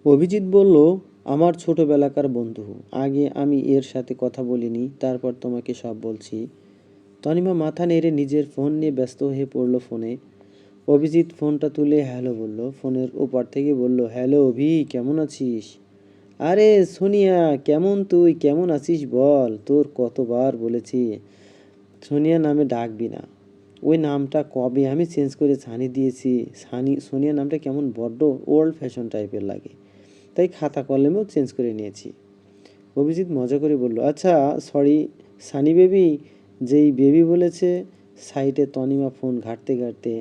অভিজিৎ বলল, আমার ছোটবেলাকার বন্ধু। আগে আমি এর সাথে কথা বলিনি, তারপর তোমাকে সব বলছি। তনিমা মাথা নেড়ে নিজের ফোন নিয়ে ব্যস্ত হয়ে পড়ল ফোনে। অভিজিৎ ফোনটা তুলে হ্যালো বলল। ফোনের ওপার থেকে বলল, হ্যালো অভি, কেমন আছিস? আরে সোনিয়া, তুই কেমন আছিস বল, তোর কতবার বলেছি সোনিয়া নামে ডাকবি না। ওই নামটা কবে আমি চেঞ্জ করে সানি দিয়েছি। সোনিয়া নামটা কেমন বড্ড ওল্ড ফ্যাশন টাইপের লাগে, তাই খাতা কলমেও চেঞ্জ করে নিয়েছি। অভিজিৎ মজা করে বলল, আচ্ছা সরি সানি বেবি। যেই বেবি বলেছে, সাইডে তনিমা ফোন ঘাঁটতে ঘাঁটতে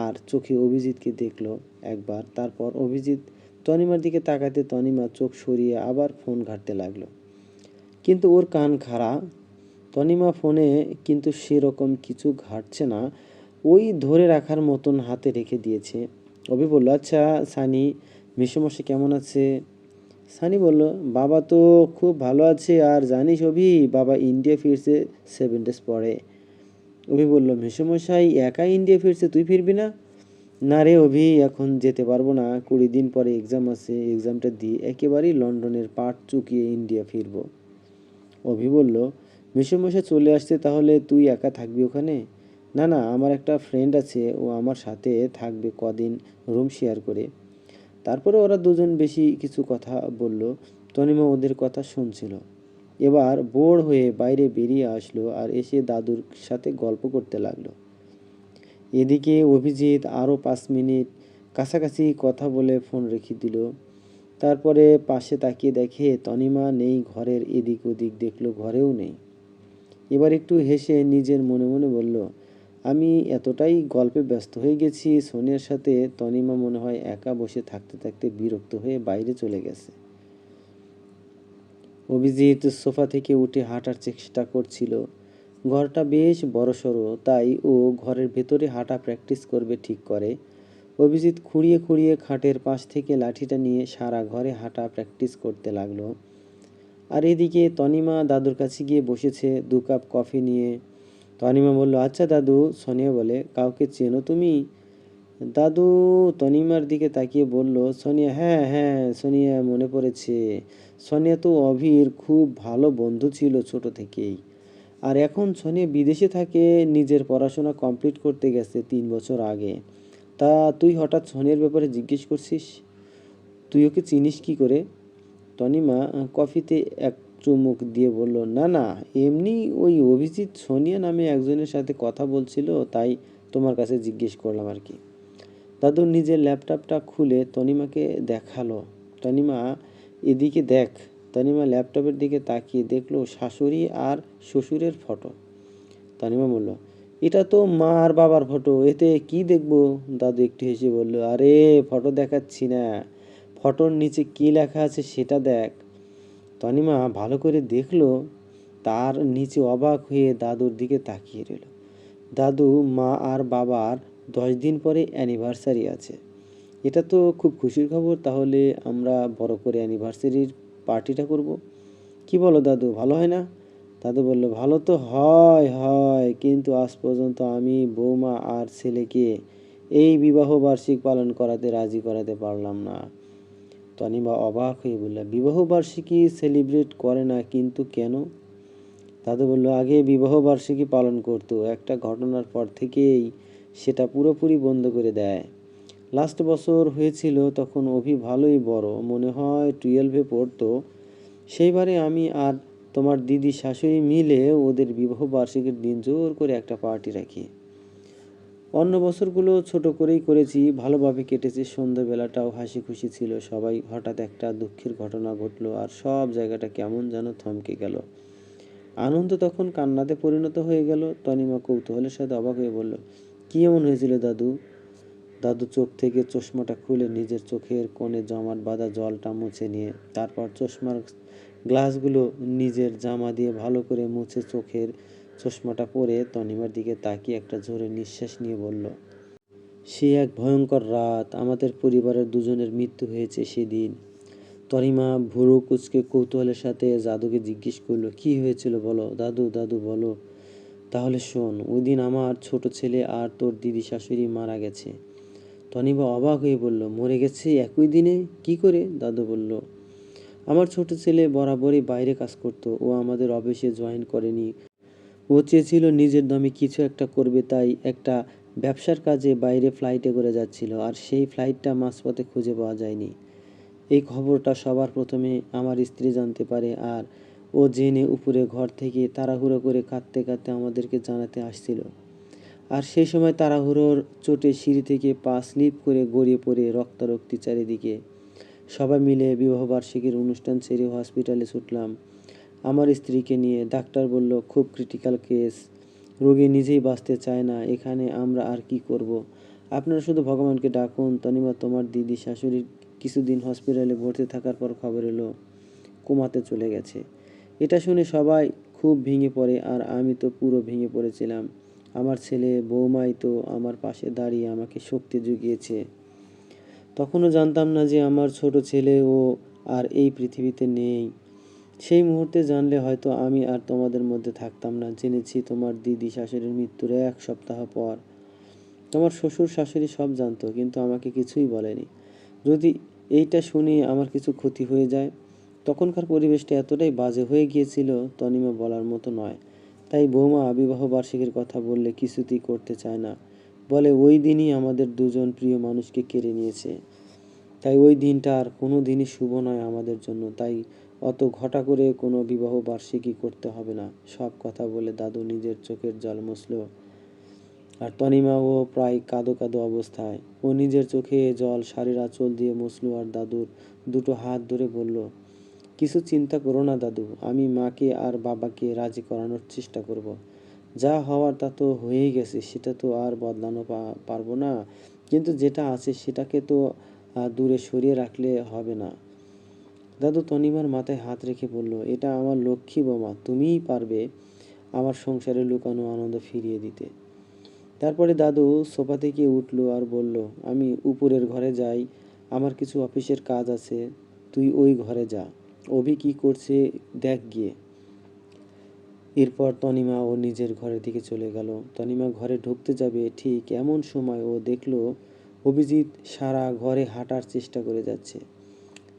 আর চোখে অভিজিৎকে দেখলো একবার, তারপর অভিজিৎ তনিমার দিকে তাকাতে তনিমা চোখ সরিয়ে আবার ফোন ঘাঁটতে লাগলো। কিন্তু ওর কান খাড়া। তনিমা ফোনে কিন্তু সেরকম কিছু ঘাটছে না, ওই ধরে রাখার মতন হাতে রেখে দিয়েছে। অভি বলল, আচ্ছা সানি, মেসোমশাই কেমন আছে? সানি বলল, বাবা তো খুব ভালো আছে, আর জানিস অভি, বাবা ইন্ডিয়া ফিরছে 7 ডেজ পরে। অভি বলল, মেসোমশাই একা ইন্ডিয়া ফিরছে, তুই ফিরবি না? না রে অভি, এখন যেতে পারবো না, 20 দিন পরে এক্সাম আছে, এক্সামটা দিয়ে একেবারেই লন্ডনের পাট চুকিয়ে ইন্ডিয়া ফিরবো। অভি বলল, মেসোমশাই চলে আসছে, তাহলে তুই একা থাকবি ওখানে? না না, আমার একটা ফ্রেন্ড আছে, ও আমার সাথে থাকবে কদিন, রুম শেয়ার করে। তারপরে ওরা দুজন বেশি কিছু কথা বলল। তনিমা ওদের কথা শুনছিল। এবার বোর হয়ে বাইরে বেরিয়ে আসলো আর এসে দাদুর সাথে গল্প করতে লাগলো। এদিকে অভিজিৎ আরও 5 মিনিট কাছাকাছি কথা বলে ফোন রেখে দিল। তারপরে পাশে তাকিয়ে দেখে তনিমা নেই, ঘরের এদিক ওদিক দেখলো, ঘরেও নেই। এবার একটু হেসে নিজের মনে মনে বলল, আমি এতটাই গল্পে ব্যস্ত হয়ে গেছি সোনিয়ার সাথে, তনিমা মনে হয় একা বসে থাকতে থাকতে বিরক্ত হয়ে বাইরে চলে গেছে। অভিজিৎ সোফা থেকে উঠে হাঁটার চেষ্টা করছিল। ঘরটা বেশ বড়সড়, তাই ও ঘরের ভেতরে হাঁটা প্র্যাকটিস করবে ঠিক করে। অভিজিৎ খুঁড়িয়ে খুঁড়িয়ে খাটের পাশ থেকে লাঠিটা নিয়ে সারা ঘরে হাঁটা প্র্যাকটিস করতে লাগলো। আর এদিকে তনিমা দাদুর কাছে গিয়ে বসেছে 2 কাপ কফি নিয়ে। তনিমা বলল, আচ্ছা দাদু, সোনিয়া বলে, কাউকে চেনো তুমি? দাদু তনিমার দিকে তাকিয়ে বলল, সোনিয়া, হ্যাঁ হ্যাঁ সোনিয়া, মনে পড়েছে। সোনিয়া তো অভির খুব ভালো বন্ধু ছিল ছোট থেকেই। আর এখন সোনিয়া বিদেশে থাকে, নিজের পড়াশোনা কমপ্লিট করতে গেছে 3 বছর আগে। তা তুই হঠাৎ সোনিয়ার ব্যাপারে জিজ্ঞেস করছিস? তুই ওকে চিনিস কি করে? তনিমা কফিতে এক চুমুক দিয়ে বলল, না না, এমনি ওই অভিজিৎ সোনিয়া নামে একজনের সাথে কথা বলছিল, তাই তোমার কাছে জিজ্ঞেস করলাম আর কি। দাদু নিজের ল্যাপটপটা খুলে তনিমাকে দেখালো। তনিমা, এদিকে দেখ। তনিমা ল্যাপটপের দিকে তাকিয়ে দেখলো শাশুড়ি আর শ্বশুরের ফটো। তনিমা বলল, এটা তো মা আর বাবার ফটো, এতে কি দেখবো? দাদু একটু হেসে বলল, আরে ফটো দেখাচ্ছি না, ফটোর নিচে কি লেখা আছে সেটা দেখ। তনিমা ভালো করে দেখলো, তার নিচে অবাক হয়ে দাদুর দিকে তাকিয়ে রইল। দাদু, মা আর বাবার 10 দিন পরে অ্যানিভার্সারি আছে। এটা তো খুব খুশির খবর, তাহলে আমরা বড় করে অ্যানিভার্সারির পার্টিটা করব। কি বলো দাদু, ভালো হয় না? দাদু বলল, ভালো তো হয় হয়, কিন্তু আজ পর্যন্ত আমি বৌমা আর ছেলেকে এই বিবাহ বার্ষিক পালন করাতে রাজি করাতে পারলাম না। তনিমা অবাক হয়ে বলল, বিবাহ বার্ষিকী সেলিব্রেট করে না কিন্তু কেন? দাদু বলল, আগে বিবাহ বার্ষিকী পালন করতো, একটা ঘটনার পর থেকেই সেটা পুরোপুরি বন্ধ করে দেয়। লাস্ট বছর হয়েছিল, তখন অভি ভালোই বড়, মনে হয় 12-এ পড়তো। সেইবারে আমি আর তোমার দিদি শাশুড়ি মিলে ওদের বিবাহ বার্ষিকীর দিন জোর করে একটা পার্টি রাখি। অন্য বছরগুলো ছোট করেই করেছি, ভালোভাবে কেটেছে, সন্ধ্যাবেলাটাও হাসি খুশি ছিল সবাই। হঠাৎ একটা দুঃখের ঘটনা ঘটলো আর সব জায়গাটা কেমন যেন থমকে গেল। আনন্দ তখন কান্নাতে পরিণত হয়ে গেল। তনিমা কৌতূহলের সাথে অবাক হয়ে বলল, কি এমন হয়েছিল দাদু? দাদু চোখ থেকে চশমাটা খুলে নিজের চোখের কোণে জমাট বাঁধা জলটা মুছে নিয়ে তারপর চশমার গ্লাসগুলো নিজের জামা দিয়ে ভালো করে মুছে চোখের চশমাটা পরে তনিমার দিকে তাকিয়ে একটা জোরে নিঃশ্বাস নিয়ে বলল, সে এক ভয়ঙ্কর রাত, আমাদের পরিবারের দুজনের মৃত্যু হয়েছে সেদিন। তনিমা ভুরু কুঁচকে কৌতূহলের সাথে দাদুকে জিজ্ঞেস করলো, কি হয়েছিল বলো দাদু, দাদু বলো। তাহলে শোন, ওই দিন আমার ছোট ছেলে আর তোর দিদি শাশুড়ি মারা গেছে। তনিবা অবাক হয়ে বলল, মরে গেছে একই দিনে? কি করে? দাদু বলল, আমার ছোট ছেলে বরাবরই বাইরে কাজ করত, ও আমাদের অফিসে জয়েন করেনি। ও চেয়েছিল নিজের দমে কিছু একটা করবে, তাই একটা ব্যবসার কাজে বাইরে ফ্লাইটে করে যাচ্ছিল, আর সেই ফ্লাইটটা মাঝপথে খুঁজে পাওয়া যায়নি। এই খবরটা সবার প্রথমে আমার স্ত্রী জানতে পারে, আর ও জেনে উপরে ঘর থেকে তাড়াহুড়ো করে কাঁদতে কাঁদতে আমাদেরকে জানাতে আসছিল। আর সেই সময় তাড়াহুড়োর চোটে সিঁড়ি থেকে পা স্লিপ করে গড়িয়ে পড়ে রক্তারক্তি চারিদিকে। সবাই মিলে বিবাহবার্ষিকীর অনুষ্ঠান ছেড়ে হসপিটালে ছুটলাম আমার স্ত্রীকে নিয়ে। ডাক্তার বলল, খুব ক্রিটিক্যাল কেস, রোগী নিজেই বাঁচতে চায় না, এখানে আমরা আর কি করব। আপনারা শুধু ভগবানকে ডাকুন। তনিমা, তোমার দিদি শাশুড়ির কিছুদিন হসপিটালে ভর্তি থাকার পর খবর এলো কোমাতে চলে গেছে। এটা শুনে সবাই খুব ভেঙে পড়ে, আর আমি তো পুরো ভেঙে পড়েছিলাম। আমার ছেলে বৌমাই তো আমার পাশে দাঁড়িয়ে আমাকে শক্তি জুগিয়েছে। তখনও জানতাম না যে আমার ছোট ছেলেও আর এই পৃথিবীতে নেই। সেই মুহূর্তে জানলে হয়তো আমি আর তোমাদের মধ্যে থাকতাম না। জেনেছি তোমার দিদি শাশুড়ির মৃত্যুর 1 সপ্তাহ পর। তোমার শ্বশুর শাশুড়ি সব জানতো, কিন্তু আমাকে কিছুই বলেনি। যদি এইটা শুনে আমার কিছু ক্ষতি হয়ে যায়। তখনকার পরিবেশটা এতটাই বাজে হয়ে গিয়েছিল, তনিমা বলার মতো নয়। তাই বৌমা বিবাহ বার্ষিকীর কথা বললে কিছুতেই করতে চায় না। বলে ওই দিনই আমাদের দুজন প্রিয় মানুষকে কেড়ে নিয়েছে। তাই ওই দিনটা আর কোনো দিনই শুভ নয় আমাদের জন্য। তাই অত ঘটা করে কোনো বিবাহ বার্ষিকী করতে হবে না। সব কথা বলে দাদু নিজের চোখের জল মুছল। আর তনিমাও প্রায় কাঁদো কাঁদো অবস্থায়। ও নিজের চোখে জল শাড়ির আঁচল দিয়ে মুছল আর দাদুর দুটো হাত ধরে বলল, কিছু চিন্তা করো না দাদু, আমি মাকে আর বাবাকে রাজি করানোর চেষ্টা করব। যা হওয়ার তা তো হয়েই গেছে, সেটা তো আর বদলানো পারবো না। কিন্তু যেটা আছে সেটাকে তো দূরে সরিয়ে রাখলে হবে না। দাদু তনিমার মাথায় হাত রেখে বলল, এটা আমার লক্ষ্মী বোমা, তুমিই পারবে আমার সংসারে লুকানো আনন্দ ফিরিয়ে দিতে। তারপরে দাদু সোফা থেকে উঠলো আর বলল, আমি উপরের ঘরে যাই, আমার কিছু অফিসের কাজ আছে, তুই ওই ঘরে যা, অভি কি করছে দেখ গিয়ে। এরপর তনিমা ও নিজের ঘরের দিকে চলে গেল। তনিমা ঘরে ঢুকতে যাবে, ঠিক এমন সময় ও দেখলো অভিজিৎ সারা ঘরে হাঁটার চেষ্টা করে যাচ্ছে।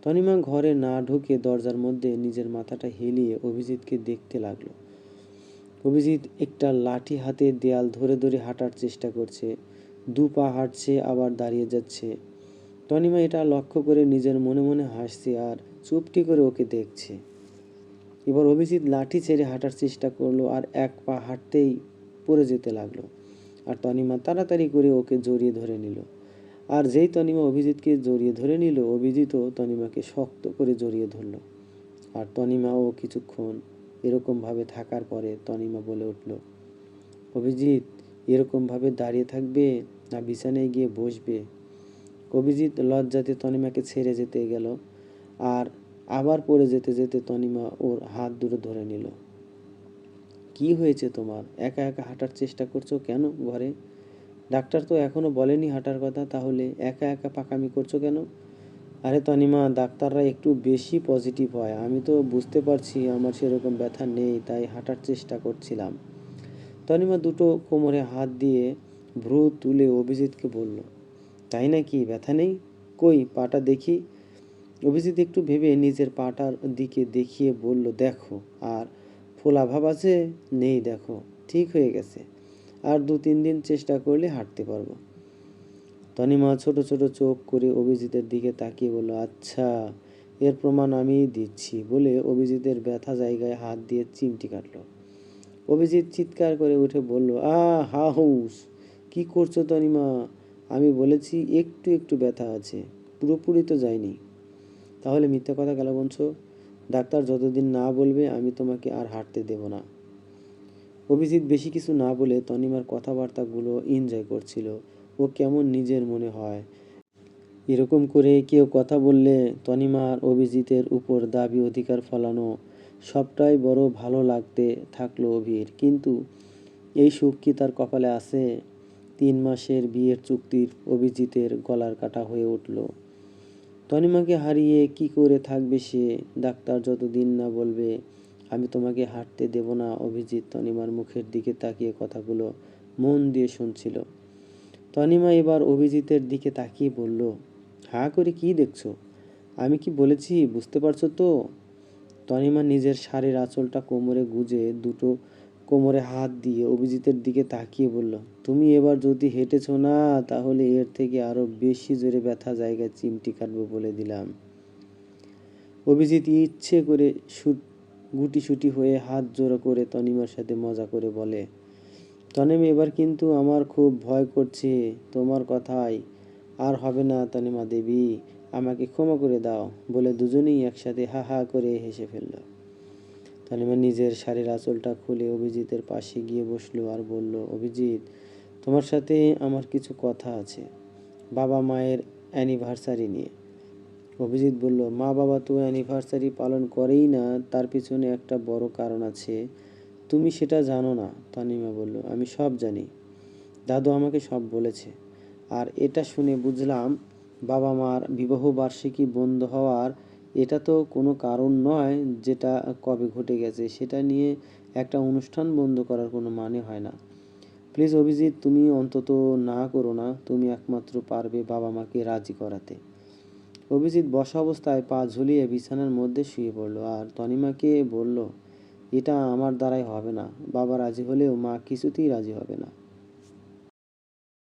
তনিমা ঘরে না ঢুকে দরজার মধ্যে নিজের মাথাটা হেলিয়ে অভিজিৎকে দেখতে লাগলো। অভিজিৎ একটা লাঠি হাতে দেয়াল ধরে ধরে হাঁটার চেষ্টা করছে, 2 পা হাঁটছে আবার দাঁড়িয়ে যাচ্ছে। তনিমা এটা লক্ষ্য করে নিজের মনে মনে হাসছে আর চুপটি করে ওকে দেখছে। এবার অভিজিৎ লাঠি ছেড়ে হাঁটার চেষ্টা করলো আর 1 পা হাঁটতেই পড়ে যেতে লাগলো। আর তনিমা তাড়াতাড়ি করে ওকে জড়িয়ে ধরে নিল। আর যেই তনিমা অভিজিৎকে জড়িয়ে ধরে নিল, অভিজিৎও তনিমাকে শক্ত করে জড়িয়ে ধরল। আর তনিমাও কিছুক্ষণ এরকমভাবে থাকার পরে তনিমা বলে উঠল, অভিজিৎ, এরকমভাবে দাঁড়িয়ে থাকবে না বিছানায় গিয়ে বসবে? অভিজিৎ লজ্জাতে তনিমাকে ছেড়ে যেতে গেল, আর আবার পড়ে যেতে যেতে তনিমা ওর হাত দুটো ধরে নিল। কি হয়েছে তোমার? একা একা হাঁটার চেষ্টা করছো কেন ঘরে? ডাক্তার তো এখনো বলেনি হাঁটার কথা, তাহলে একা একা পাকামি করছো কেন? আরে তনিমা, ডাক্তাররা একটু বেশি পজিটিভ হয়। আমি তো বুঝতে পারছি আমার সেরকম ব্যথা নেই, তাই হাঁটার চেষ্টা করছিলাম। তনিমা দুটো কোমরে হাত দিয়ে ভ্রু তুলে অভিজিৎকে বলল, তাই নাকি? ব্যথা নেই? কই পাটা দেখি। অভিজিৎ একটু ভেবে নিজের পাটার দিকে দেখিয়ে বলল, দেখো। আর ফোলা ভাব আছে? নেই, দেখো, ঠিক হয়ে গেছে। আর 2-3 দিন চেষ্টা করলে হাঁটতে পারবো। তনিমা ছোট ছোট চোখ করে অভিজিতের দিকে তাকিয়ে বলল, আচ্ছা, এর প্রমাণ আমিই দিচ্ছি, বলে অভিজিতের ব্যথা জায়গায় হাত দিয়ে চিমটি কাটলো। অভিজিৎ চিৎকার করে উঠে বলল, হাউস, কি করছো তনিমা? আমি বলেছি একটু একটু ব্যথা আছে, পুরোপুরি তো যায়নি। তাহলে মিথ্যা কথা কেন বলছো? ডাক্তার যতদিন না বলবে আমি তোমাকে আর হাঁটতে দেব না। অভিজিৎ বেশি কিছু না বলে তনিমার কথাবার্তাগুলো এনজয় করছিল। ও কেমন নিজের মনে হয়, এরকম করে কেউ কথা বললে তনিমা আর অভিজিতের উপর দাবি অধিকার ফলানো, সবটাই বড় ভালো লাগতে থাকলো অভির। কিন্তু এই সুখ কি তার কপালে আছে? 3 মাসের বিয়ের চুক্তির অভিজিতের গলার কাটা হয়ে উঠল। তনিমাকে হারিয়ে কি করে থাকবে সে? ডাক্তার যতদিন না বলবে আমি তোমাকে হাঁটতে দেব না। অভিজিৎ তনিমার মুখের দিকে তাকিয়ে কথাগুলো মন দিয়ে শুনছিল। তনিমা এবার অভিজিতের দিকে তাকিয়ে বলল, হাঁ করে কি দেখছো? আমি কি বলেছি বুঝতে পারছো তো? তনিমা নিজের শাড়ির আঁচলটা কোমরে গুজে দুটো কোমরে হাত দিয়ে অভিজিতের দিকে তাকিয়ে বলল, তুমি এবার যদি হেঁটেছো না তাহলে এর থেকে আরো বেশি জোরে ব্যথা জায়গায় চিমটি কাটবো বলে দিলাম। অভিজিৎ ইচ্ছে করে গুটিসুটি হয়ে হাত জোড়ো করে তনিমার সাথে মজা করে বলে, তনিমা এবার কিন্তু আমার খুব ভয় করছে তোমার কথায়। আর হবে না তনিমা দেবী, আমাকে ক্ষমা করে দাও বলে দুজনেই একসাথে হা হা করে হেসে ফেলল। তনিমা নিজের শাড়ির আঁচলটা খুলে অভিজিতের পাশে গিয়ে বসলো আর বলল, অভিজিৎ, তোমার সাথে আমার কিছু কথা আছে বাবা মায়ের অ্যানিভার্সারি নিয়ে। অভিজিৎ বলল, মা বাবা তো অ্যানিভার্সারি পালন করেই না, তার পিছনে একটা বড় কারণ আছে। তুমি সেটা জানো না? তনিমা বলল, আমি সব জানি, দাদু আমাকে সব বলেছে। আর এটা শুনে বুঝলাম বাবা মার বিবাহ বার্ষিকী বন্ধ হওয়ার এটা তো কোনো কারণ নয়। যেটা কবে ঘটে গেছে সেটা নিয়ে একটা অনুষ্ঠান বন্ধ করার কোনো মানে হয় না। প্লিজ অভিজিৎ, তুমি অন্তত না করো না, তুমি একমাত্র পারবে বাবা মাকে রাজি করাতে। অভিজিৎ বসা অবস্থায় পা ঝুলিয়ে বিছানার মধ্যে শুয়ে পড়ল আর তনিমাকে বলল, এটা আমার দ্বারাই হবে না, বাবা রাজি হলেও মা কিছুতেই রাজি হবে না।